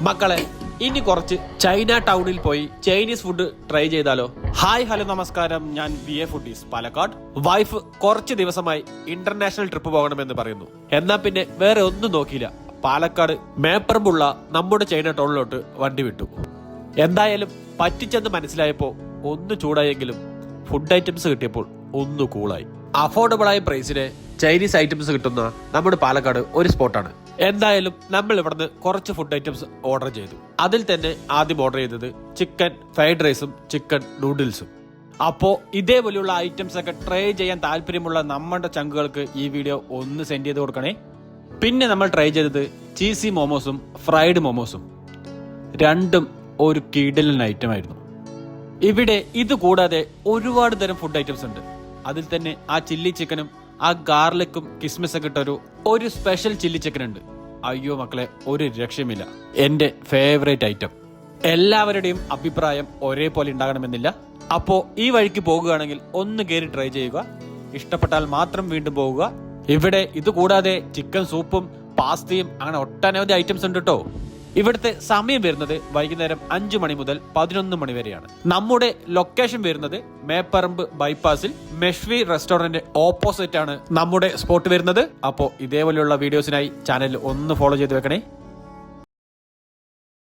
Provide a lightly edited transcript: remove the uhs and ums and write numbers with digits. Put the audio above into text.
മക്കളെ, ഇനി കുറച്ച് ചൈന ടൗണിൽ പോയി ചൈനീസ് ഫുഡ് ട്രൈ ചെയ്താലോ? ഹായ് ഹലോ നമസ്കാരം, ഞാൻ BA ഫുഡീസ് പാലക്കാട്. വൈഫ് കുറച്ച് ദിവസമായി ഇന്റർനാഷണൽ ട്രിപ്പ് പോകണമെന്ന് പറയുന്നു. എന്നാ പിന്നെ വേറെ ഒന്നും നോക്കിയില്ല, പാലക്കാട് മേപ്പറമ്പുള്ള നമ്മുടെ ചൈന ടൗണിലോട്ട് വണ്ടി വിട്ടു. എന്തായാലും പറ്റിച്ചെന്ന് മനസ്സിലായപ്പോ ഒന്ന് ചൂടായെങ്കിലും ഫുഡ് ഐറ്റംസ് കിട്ടിയപ്പോൾ ഒന്ന് കൂളായി. അഫോർഡബിൾ ആയ പ്രൈസിന് ചൈനീസ് ഐറ്റംസ് കിട്ടുന്ന നമ്മുടെ പാലക്കാട് ഒരു സ്പോട്ടാണ്. എന്തായാലും നമ്മൾ ഇവിടുന്ന് കുറച്ച് ഫുഡ് ഐറ്റംസ് ഓർഡർ ചെയ്തു. അതിൽ തന്നെ ആദ്യം ഓർഡർ ചെയ്തത് ചിക്കൻ ഫ്രൈഡ് റൈസും ചിക്കൻ നൂഡിൽസും. അപ്പോ ഇതേപോലെയുള്ള ഐറ്റംസ് ഒക്കെ ട്രൈ ചെയ്യാൻ താല്പര്യമുള്ള നമ്മുടെ ചങ്കുകൾക്ക് ഈ വീഡിയോ ഒന്ന് സെൻഡ് ചെയ്ത് കൊടുക്കണേ. പിന്നെ നമ്മൾ ട്രൈ ചെയ്തത് ചീസി മോമോസും ഫ്രൈഡ് മോമോസും. രണ്ടും ഒരു കിടിലൻ ഐറ്റം ആയിരുന്നു. ഇവിടെ ഇത് കൂടാതെ ഒരുപാട് തരം ഫുഡ് ഐറ്റംസ് ഉണ്ട്. അതിൽ തന്നെ ആ ചില്ലി ചിക്കനും ആ ഗാർലിക്കും കിസ്മിസ് ഒക്കെ ഇട്ട ഒരു സ്പെഷ്യൽ ചില്ലി ചിക്കൻ ഉണ്ട്. അയ്യോ മക്കളെ, ഒരു രക്ഷയുമില്ല, എന്റെ ഫേവറേറ്റ് ഐറ്റം. എല്ലാവരുടെയും അഭിപ്രായം ഒരേപോലെ ഉണ്ടാകണമെന്നില്ല. അപ്പോ ഈ വഴിക്ക് പോകുകയാണെങ്കിൽ ഒന്ന് കയറി ട്രൈ ചെയ്യുക. ഇഷ്ടപ്പെട്ടാൽ മാത്രം വീണ്ടും പോകുക. ഇവിടെ ഇത് കൂടാതെ ചിക്കൻ സൂപ്പും പാസ്തയും അങ്ങനെ ഒട്ടനവധി ഐറ്റംസ് ഉണ്ട് കേട്ടോ. ഇവിടുത്തെ സമയം വരുന്നത് വൈകുന്നേരം 5 മണി മുതൽ 11 മണി വരെയാണ്. നമ്മുടെ ലൊക്കേഷൻ വരുന്നത് മേപ്പറമ്പ് ബൈപ്പാസിൽ മെഷ്വി റെസ്റ്റോറന്റ് ഓപ്പോസിറ്റ് ആണ് നമ്മുടെ സ്പോട്ട് വരുന്നത്. അപ്പോ ഇതേപോലെയുള്ള വീഡിയോസിനായി ചാനൽ ഒന്ന് ഫോളോ ചെയ്ത് വെക്കണേ.